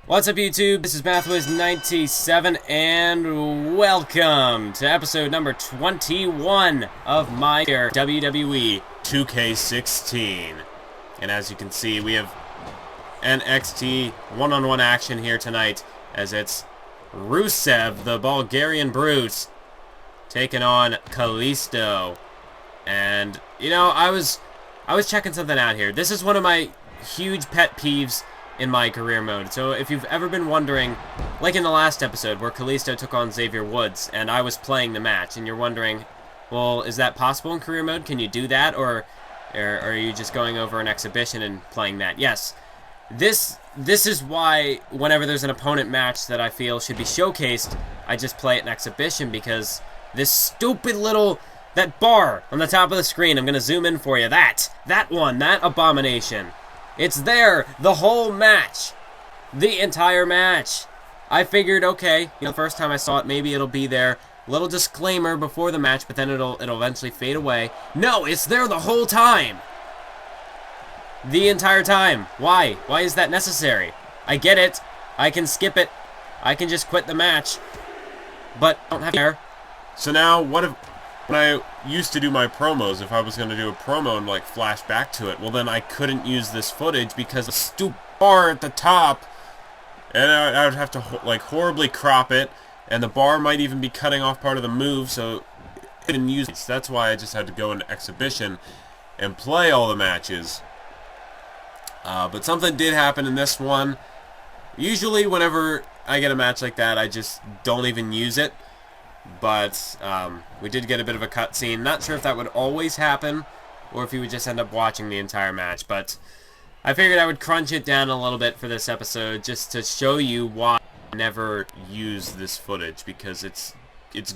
What's up, YouTube? This is MathWiz97, and welcome to episode number 21 of my WWE 2K16. And as you can see, we have NXT one-on-one action here tonight, as it's Rusev, the Bulgarian Brute, taking on Kalisto. And, you know, I was checking something out here. This is one of my huge pet peeves in my career mode. So if you've ever been wondering, like in the last episode where Kalisto took on Xavier Woods and I was playing the match, and you're wondering, well, is that possible in career mode? Can you do that, or are you just going over an exhibition and playing that? Yes. This is why whenever there's an opponent match that I feel should be showcased, I just play it in exhibition, because this stupid little, that bar on the top of the screen, I'm going to zoom in for you, that one, that abomination. It's there the whole match. The entire match. I figured, okay, you know, the first time I saw it, maybe it'll be there. Little disclaimer before the match, but then it'll eventually fade away. No, it's there the whole time. The entire time. Why? Why is that necessary? I get it. I can skip it. I can just quit the match. But I don't have to care. So now, what if, when I used to do my promos, if I was going to do a promo and like flash back to it, well then I couldn't use this footage because the stupid bar at the top, and I would have to like horribly crop it, and the bar might even be cutting off part of the move, so I didn't use it. That's why I just had to go into exhibition and play all the matches. But something did happen in this one. Usually whenever I get a match like that, I just don't even use it. But we did get a bit of a cutscene. Not sure if that would always happen, or if you would just end up watching the entire match. But I figured I would crunch it down a little bit for this episode, just to show you why I never use this footage, because it's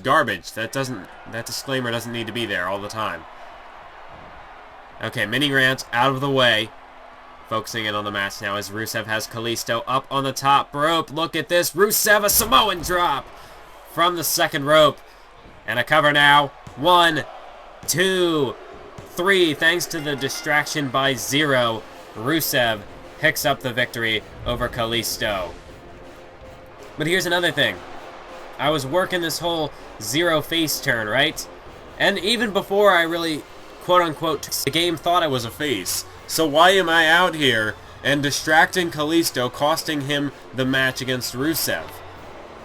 garbage. That disclaimer doesn't need to be there all the time. Okay, mini rant out of the way. Focusing in on the match now as Rusev has Kalisto up on the top rope. Look at this. Rusev, a Samoan drop from the second rope. And a cover now. 1, 2, 3. Thanks to the distraction by Zero, Rusev picks up the victory over Kalisto. But here's another thing. I was working this whole Zero face turn, right? And even before I really, quote-unquote, the game thought I was a face. So why am I out here and distracting Kalisto, costing him the match against Rusev?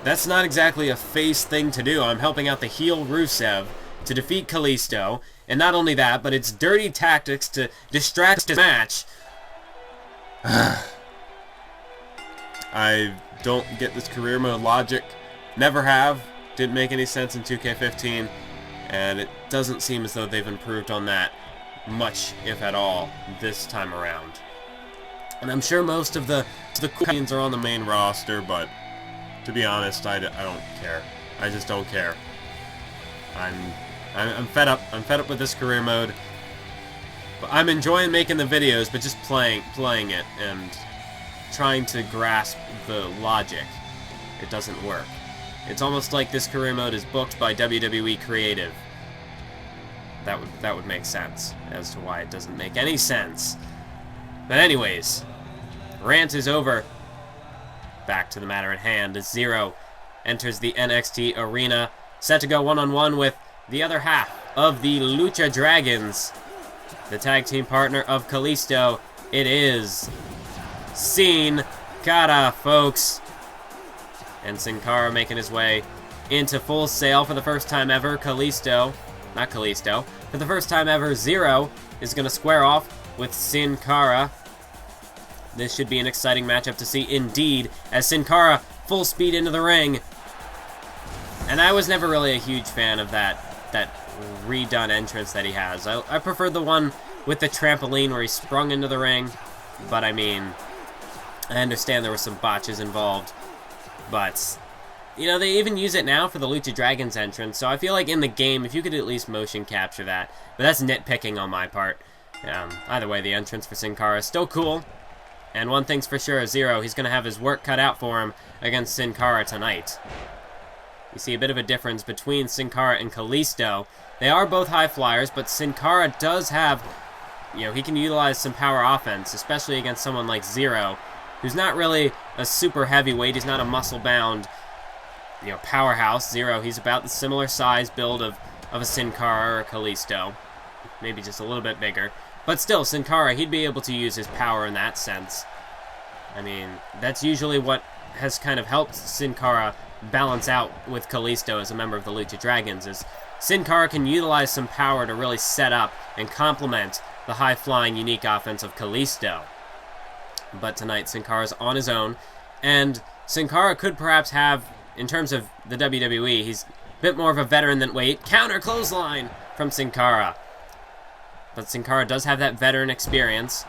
That's not exactly a face thing to do. I'm helping out the heel Rusev to defeat Kalisto, and not only that, but it's dirty tactics to distract his match. I don't get this career mode logic. Never have. Didn't make any sense in 2K15, and it doesn't seem as though they've improved on that much, if at all, this time around. And I'm sure most of the queens are on the main roster, but to be honest, I don't care. I just don't care. I'm fed up. I'm fed up with this career mode. But I'm enjoying making the videos, but just playing it and trying to grasp the logic. It doesn't work. It's almost like this career mode is booked by WWE Creative. That would make sense as to why it doesn't make any sense. But anyways, rant is over. Back to the matter at hand as Zero enters the NXT arena, set to go one-on-one with the other half of the Lucha Dragons, the tag team partner of Kalisto. It is Sin Cara, folks. And Sin Cara making his way into Full Sail for the first time ever. Not Kalisto. For the first time ever, Zero is going to square off with Sin Cara. This should be an exciting matchup to see indeed, as Sin Cara full speed into the ring. And I was never really a huge fan of that redone entrance that he has. I prefer the one with the trampoline where he sprung into the ring. But I mean, I understand there were some botches involved. But you know, they even use it now for the Lucha Dragons entrance, so I feel like in the game, if you could at least motion capture that. But that's nitpicking on my part. Either way, the entrance for Sin Cara is still cool. And one thing's for sure, Zero, he's going to have his work cut out for him against Sin Cara tonight. You see a bit of a difference between Sin Cara and Kalisto. They are both high flyers, but Sin Cara does have, you know, he can utilize some power offense, especially against someone like Zero, who's not really a super heavyweight. He's not a muscle-bound, powerhouse. Zero, he's about the similar size build of a Sin Cara or a Kalisto. Maybe just a little bit bigger. But still, Sin Cara, he'd be able to use his power in that sense. I mean, that's usually what has kind of helped Sin Cara balance out with Kalisto as a member of the Lucha Dragons, is Sin Cara can utilize some power to really set up and complement the high-flying, unique offense of Kalisto. But tonight, Sin Cara's on his own, and Sin Cara could perhaps have, in terms of the WWE, he's a bit more of a veteran than weight. Counter clothesline from Sin Cara. But Sin Cara does have that veteran experience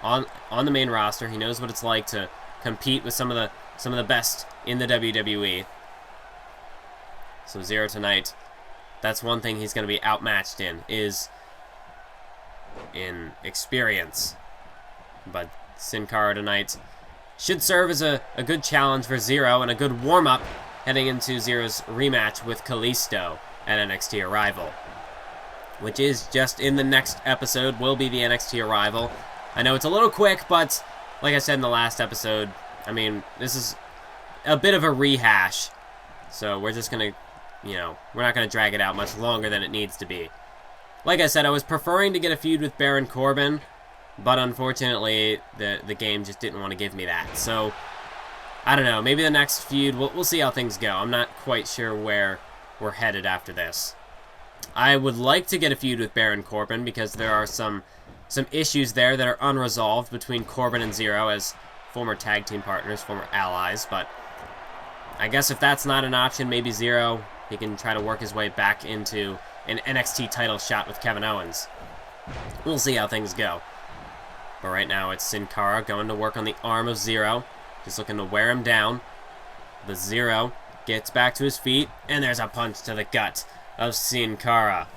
on the main roster. He knows what it's like to compete with some of the best in the WWE. So Zero tonight, that's one thing he's going to be outmatched in, is in experience. But Sin Cara tonight should serve as a good challenge for Zero and a good warm-up heading into Zero's rematch with Kalisto at NXT Arrival, which is just in the next episode, will be the NXT Arrival. I know it's a little quick, but like I said in the last episode, I mean, this is a bit of a rehash, so we're just going to, we're not going to drag it out much longer than it needs to be. Like I said, I was preferring to get a feud with Baron Corbin, but unfortunately, the game just didn't want to give me that. So, I don't know, maybe the next feud, we'll see how things go. I'm not quite sure where we're headed after this. I would like to get a feud with Baron Corbin because there are some issues there that are unresolved between Corbin and Zero as former tag team partners, former allies, but I guess if that's not an option, maybe Zero, he can try to work his way back into an NXT title shot with Kevin Owens. We'll see how things go. But right now, it's Sin Cara going to work on the arm of Zero, just looking to wear him down. The Zero gets back to his feet, and there's a punch to the gut of Sin Cara.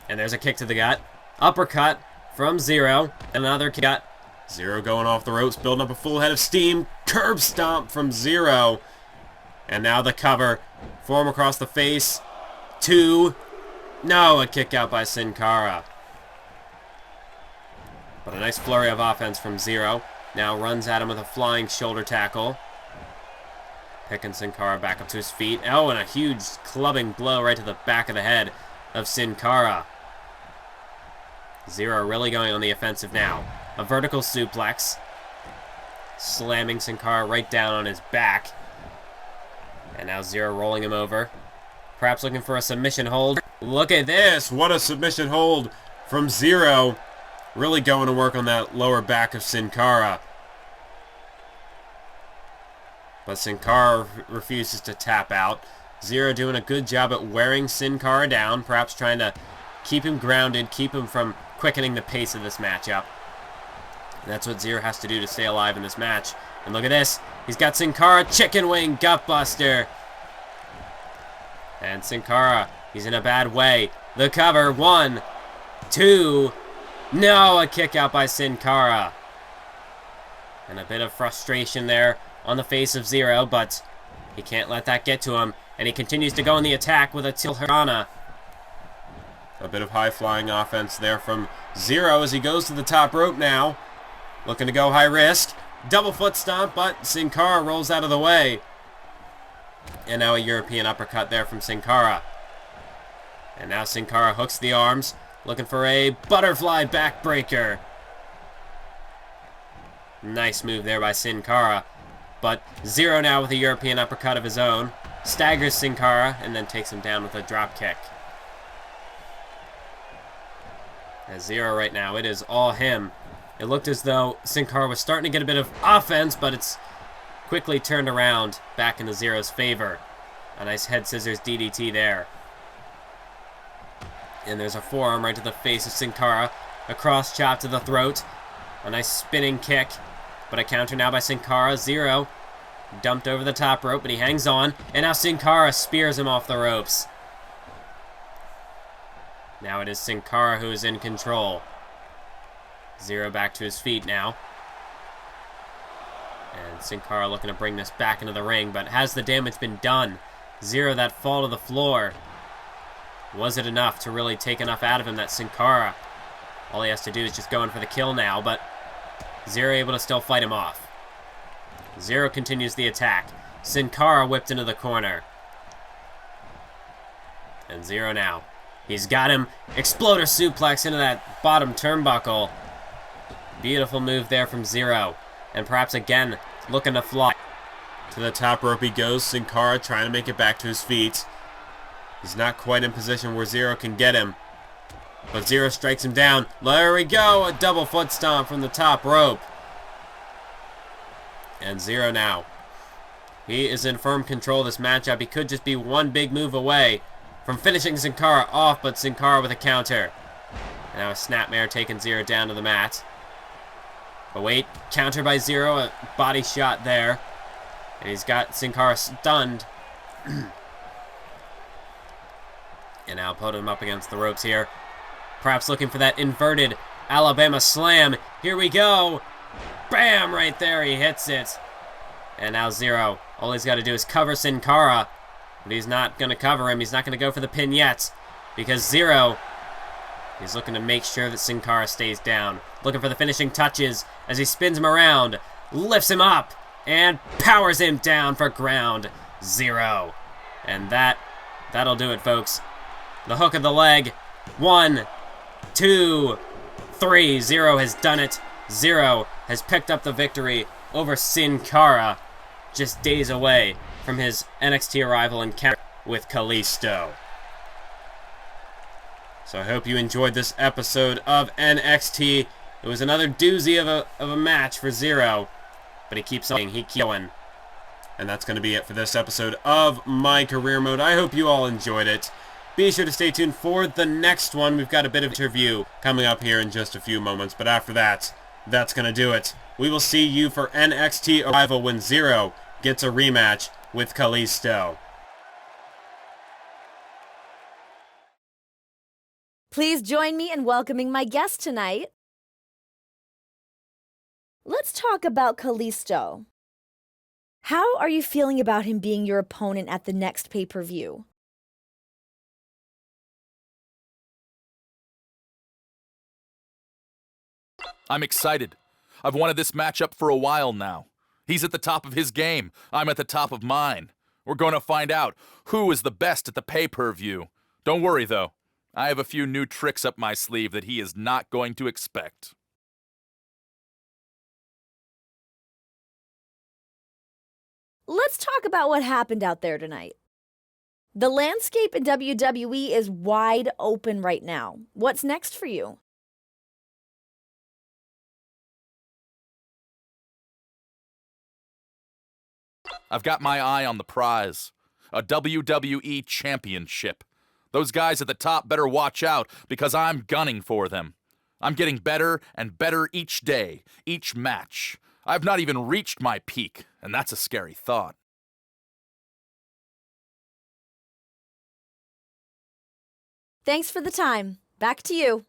And there's a kick to the gut. Uppercut from Zero. Another gut. Zero going off the ropes, building up a full head of steam. Curb stomp from Zero. And now the cover. Forearm across the face. Two. No, a kick out by Sin Cara. But a nice flurry of offense from Zero. Now runs at him with a flying shoulder tackle. Picking Sin Cara back up to his feet. Oh, and a huge clubbing blow right to the back of the head of Sin Cara. Zero really going on the offensive now. A vertical suplex. Slamming Sin Cara right down on his back. And now Zero rolling him over. Perhaps looking for a submission hold. Look at this. What a submission hold from Zero. Really going to work on that lower back of Sin Cara. But Sin Cara refuses to tap out. Zero doing a good job at wearing Sin Cara down, perhaps trying to keep him grounded, keep him from quickening the pace of this matchup. And that's what Zero has to do to stay alive in this match. And look at this. He's got Sin Cara, chicken wing gutbuster. And Sin Cara, he's in a bad way. The cover, 1, 2... No, a kick out by Sin Cara. And a bit of frustration there on the face of Zero, but he can't let that get to him. And he continues to go on the attack with a Tilharana. A bit of high-flying offense there from Zero as he goes to the top rope now. Looking to go high risk. Double foot stomp, but Sin Cara rolls out of the way. And now a European uppercut there from Sin Cara. And now Sin Cara hooks the arms. Looking for a butterfly backbreaker. Nice move there by Sin Cara. But Zero now with a European uppercut of his own. Staggers Sin Cara and then takes him down with a drop kick. As Zero right now, it is all him. It looked as though Sin Cara was starting to get a bit of offense, but it's quickly turned around back into Zero's favor. A nice head scissors DDT there. And there's a forearm right to the face of Sin Cara. A cross chop to the throat. A nice spinning kick. But a counter now by Sin Cara. Zero dumped over the top rope, but he hangs on. And now Sin Cara spears him off the ropes. Now it is Sin Cara who is in control. Zero back to his feet now. And Sin Cara looking to bring this back into the ring, but has the damage been done? Zero, that fall to the floor. Was it enough to really take enough out of him that Sin Cara, all he has to do is just go in for the kill now, but Zero able to still fight him off. Zero continues the attack. Sin Cara whipped into the corner. And Zero now. He's got him. Exploder suplex into that bottom turnbuckle. Beautiful move there from Zero. And perhaps again, looking to fly. To the top rope he goes. Sin Cara trying to make it back to his feet. He's not quite in position where Zero can get him. But Zero strikes him down. There we go. A double foot stomp from the top rope. And Zero now. He is in firm control of this matchup. He could just be one big move away from finishing Sin Cara off, but Sin Cara with a counter. And now a snapmare taking Zero down to the mat. But wait, counter by Zero, a body shot there. And he's got Sin Cara stunned. And now put him up against the ropes here. Perhaps looking for that inverted Alabama slam. Here we go. Bam! Right there, he hits it. And now Zero. All he's got to do is cover Sin Cara. But he's not going to cover him. He's not going to go for the pin yet. Because Zero, he's looking to make sure that Sin Cara stays down. Looking for the finishing touches as he spins him around. Lifts him up. And powers him down for ground zero. And that'll do it, folks. The hook of the leg. 1, 2, 3. Zero has done it. Zero has picked up the victory over Sin Cara, just days away from his NXT arrival encounter with Kalisto. So I hope you enjoyed this episode of NXT. It was another doozy of a match for Zero, but he keeps going. And that's going to be it for this episode of My Career Mode. I hope you all enjoyed it. Be sure to stay tuned for the next one. We've got a bit of interview coming up here in just a few moments, but after that, that's going to do it. We will see you for NXT Arrival when Zero gets a rematch with Kalisto. Please join me in welcoming my guest tonight. Let's talk about Kalisto. How are you feeling about him being your opponent at the next pay-per-view? I'm excited. I've wanted this matchup for a while now. He's at the top of his game. I'm at the top of mine. We're going to find out who is the best at the pay-per-view. Don't worry, though. I have a few new tricks up my sleeve that he is not going to expect. Let's talk about what happened out there tonight. The landscape in WWE is wide open right now. What's next for you? I've got my eye on the prize. A WWE Championship. Those guys at the top better watch out because I'm gunning for them. I'm getting better and better each day, each match. I've not even reached my peak, and that's a scary thought. Thanks for the time. Back to you.